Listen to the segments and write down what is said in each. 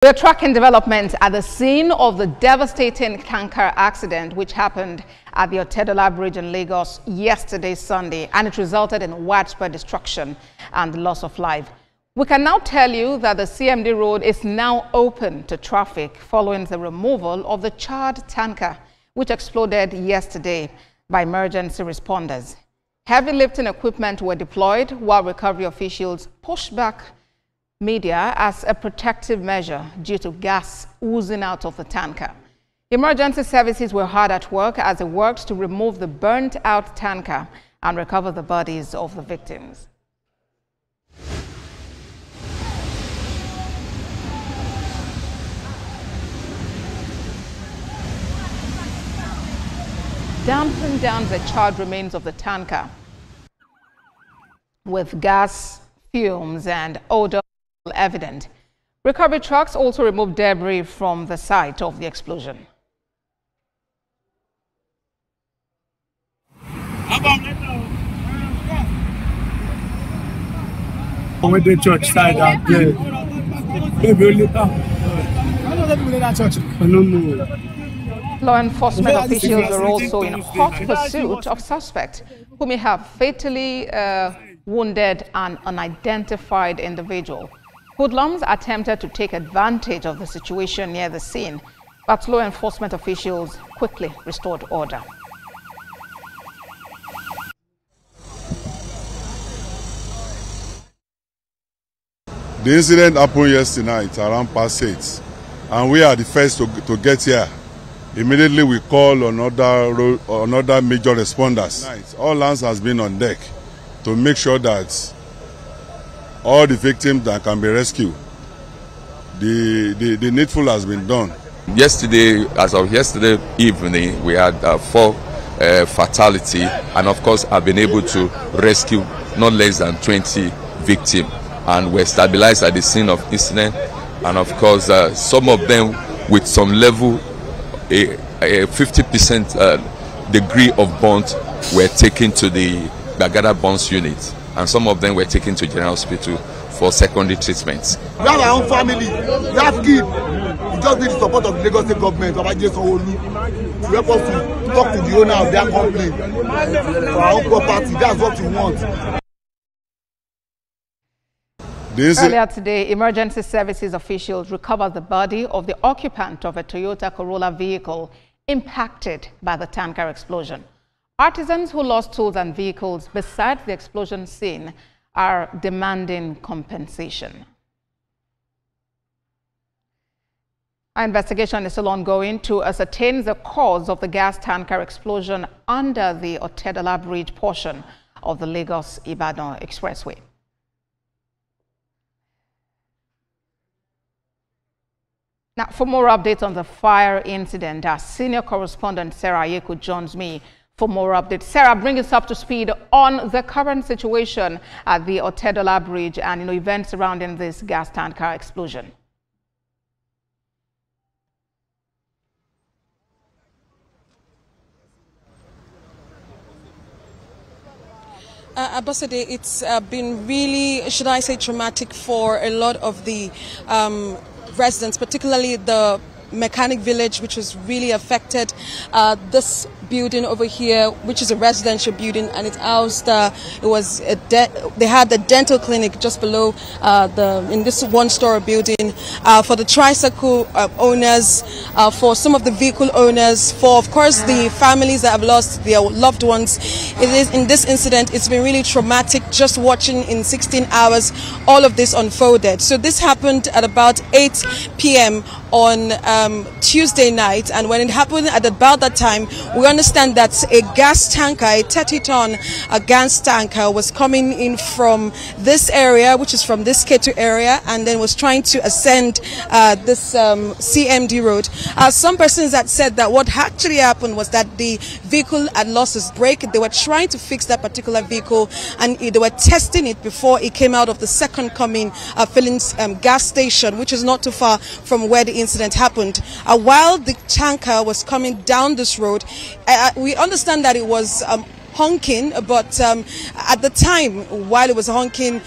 We're tracking developments at the scene of the devastating tanker accident which happened at the Otedola Bridge in Lagos yesterday, Sunday, and it resulted in widespread destruction and the loss of life. We can now tell you that the CMD road is now open to traffic following the removal of the charred tanker which exploded yesterday by emergency responders. Heavy lifting equipment were deployed while recovery officials pushed back media as a protective measure due to gas oozing out of the tanker. Emergency services were hard at work as they worked to remove the burnt-out tanker and recover the bodies of the victims. Damping down the charred remains of the tanker with gas fumes and odor evident. Recovery trucks also removed debris from the site of the explosion. With the church side out there. Law enforcement officials are also in hot pursuit of suspects who may have fatally wounded an unidentified individual. Hoodlums attempted to take advantage of the situation near the scene, but law enforcement officials quickly restored order. The incident happened yesterday night around past 8, and we are the first to get here. Immediately we call another major responders. All hands has been on deck to make sure that all the victims that can be rescued, the needful has been done. Yesterday, as of yesterday evening, we had 4 fatalities, and of course I've been able to rescue not less than 20 victims, and we're stabilized at the scene of incident, and of course some of them with some level, a 50% degree of burns were taken to the Bagada Burns unit, and some of them were taken to General Hospital for secondary treatments. We have our own family, we have kids. We just need the support of the Lagos State government, to help us to talk to the owner of their company for our own property. That's what we want. Earlier today, emergency services officials recovered the body of the occupant of a Toyota Corolla vehicle impacted by the tanker explosion. Artisans who lost tools and vehicles beside the explosion scene are demanding compensation. Our investigation is still ongoing to ascertain the cause of the gas tanker explosion under the Otedola Bridge portion of the Lagos-Ibadan Expressway. Now, for more updates on the fire incident, our senior correspondent Sarah Yeku joins me for more updates. Sarah, bring us up to speed on the current situation at the Otedola Bridge and events surrounding this gas tanker explosion. Abosede, it's been really, should I say, traumatic for a lot of the residents, particularly the mechanic village, which was really affected. This building over here, which is a residential building, and it's housed. They had the dental clinic just below in this one-story building. For the tricycle owners, for some of the vehicle owners, for of course the families that have lost their loved ones. In this incident, it's been really traumatic. Just watching in 16 hours all of this unfolded. So this happened at about 8 p.m. on Tuesday night, and when it happened at about that time, we understand that a gas tanker, a 30-ton gas tanker, was coming in from this area, which is from this K2 area, and then was trying to ascend this CMD road. Some persons that said that what actually happened was that the vehicle had lost its brake. They were trying to fix that particular vehicle, and they were testing it before it came out of the second coming filling gas station, which is not too far from where the incident happened. While the tanker was coming down this road, we understand that it was honking, but at the time, while it was honking,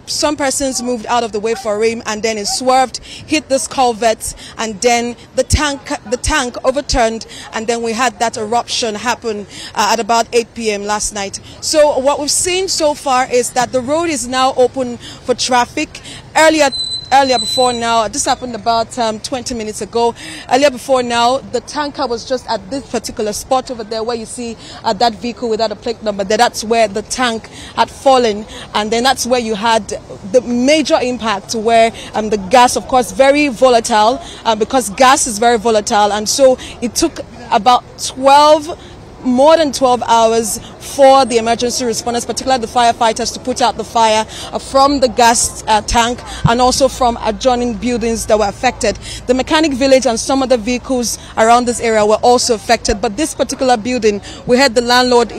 some persons moved out of the way for him, and then it swerved, hit this culvert, and then the tank overturned, and then we had that eruption happen at about 8 p.m. last night. So what we've seen so far is that the road is now open for traffic. Earlier before now, this happened about 20 minutes ago. Earlier before now, the tanker was just at this particular spot over there where you see that vehicle without a plate number. That's where the tank had fallen, and then that's where you had the major impact, where the gas, of course, very volatile, because gas is very volatile, and so it took about more than 12 hours for the emergency responders, particularly the firefighters, to put out the fire from the gas tank and also from adjoining buildings that were affected. The mechanic village and some other vehicles around this area were also affected, but this particular building, we heard the landlord,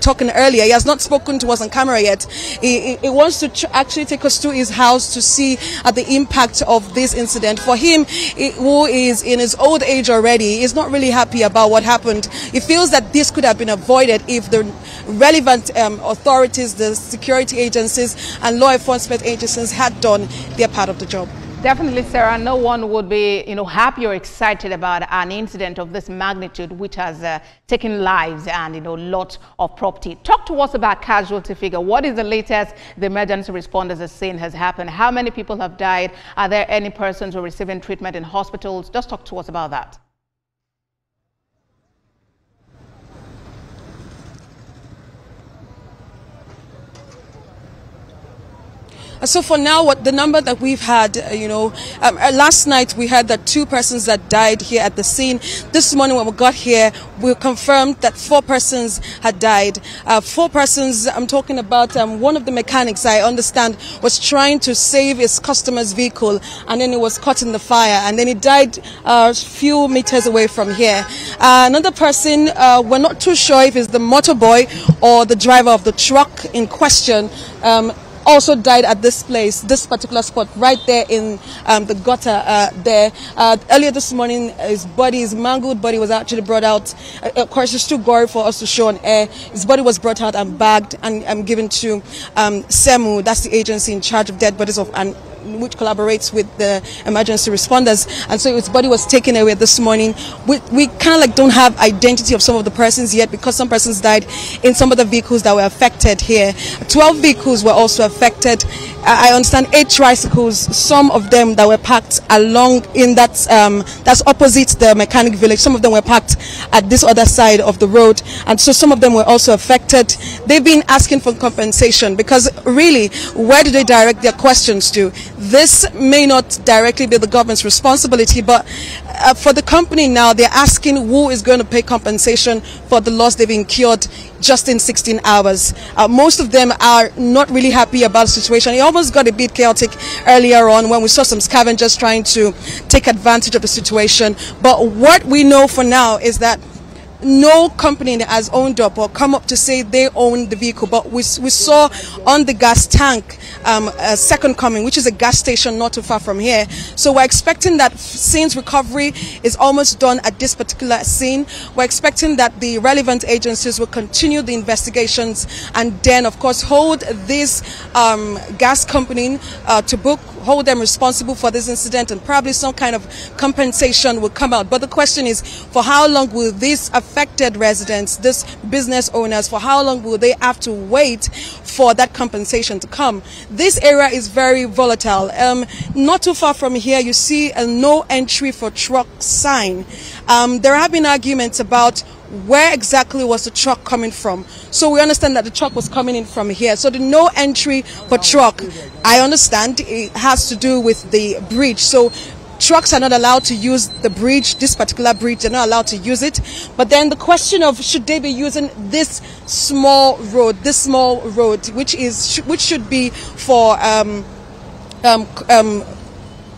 talking earlier. He has not spoken to us on camera yet. He wants to actually take us to his house to see the impact of this incident. For him, who is in his old age already, is not really happy about what happened. He feels that this could have been avoided if the relevant authorities, the security agencies and law enforcement agencies had done their part of the job. Definitely, Sarah. No one would be, happy or excited about an incident of this magnitude, which has taken lives and, lot of property. Talk to us about casualty figure. What is the latest the emergency responders are saying has happened? How many people have died? Are there any persons who are receiving treatment in hospitals? Just talk to us about that. So for now, what the number that we've had, last night we had that 2 persons that died here at the scene. This morning when we got here, we confirmed that 4 persons had died. 4 persons, I'm talking about one of the mechanics, I understand, was trying to save his customer's vehicle, and then he was caught in the fire, and then he died a few meters away from here. Another person, we're not too sure if it's the motorboy or the driver of the truck in question, also died at this place, this particular spot, right there in the gutter there. Earlier this morning, his mangled body was actually brought out. Of course, it's too gory for us to show on air. His body was brought out and bagged and given to SEMU, that's the agency in charge of dead bodies which collaborates with the emergency responders, and so his body was taken away this morning. We kind of don't have identity of some of the persons yet, because some persons died in some of the vehicles that were affected here. 12 vehicles were also affected. I understand 8 tricycles, some of them that were parked along in that's opposite the mechanic village. Some of them were parked at this other side of the road, and so some of them were also affected. They've been asking for compensation, because really, where do they direct their questions to? This may not directly be the government's responsibility, but for the company now, they're asking who is going to pay compensation for the loss they've incurred just in 16 hours. Most of them are not really happy about the situation. It almost got a bit chaotic earlier on when we saw some scavengers trying to take advantage of the situation. But what we know for now is that no company has owned up or come up to say they own the vehicle, but we saw on the gas tank a second coming, which is a gas station not too far from here. So we're expecting that since recovery is almost done at this particular scene, we're expecting that the relevant agencies will continue the investigations and then, of course, hold this gas company to book, hold them responsible for this incident, and probably some kind of compensation will come out. But the question is, for how long will these affected residents, these business owners, for how long will they have to wait for that compensation to come? This area is very volatile. Not too far from here, you see a no entry for truck sign. There have been arguments about where exactly was the truck coming from. So we understand that the truck was coming in from here. So the no entry for truck, I understand it has to do with the bridge. So trucks are not allowed to use the bridge, this particular bridge, they're not allowed to use it. But then the question of should they be using this small road, which should be for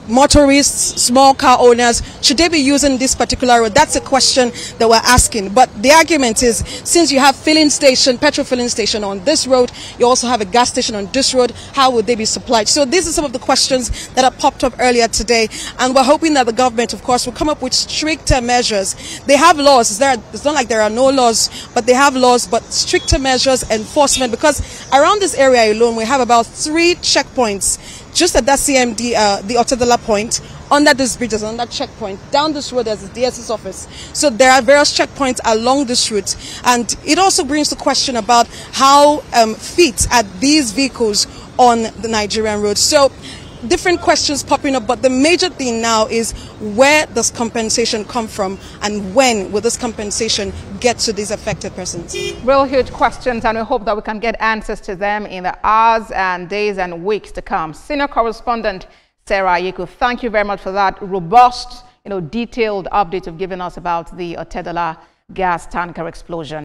motorists, small car owners, should they be using this particular road? That's a question that we're asking. But the argument is, since you have petrol filling station on this road, you also have a gas station on this road, how would they be supplied? So these are some of the questions that have popped up earlier today, and we're hoping that the government, of course, will come up with stricter measures. They have laws. It's not like there are no laws, but they have laws, but stricter measures, enforcement, because around this area alone, we have about 3 checkpoints just at that CMD, the Otedola point. Under this bridge, there's another checkpoint. Down this road, there's the DSS office. So there are various checkpoints along this route. And it also brings the question about how fit are these vehicles on the Nigerian road. So different questions popping up, but the major thing now is, where does compensation come from, and when will this compensation get to these affected persons? Real huge questions, and we hope that we can get answers to them in the hours and days and weeks to come. Senior correspondent Sarah Ayeku, thank you very much for that robust, detailed update you've given us about the Otedola gas tanker explosion.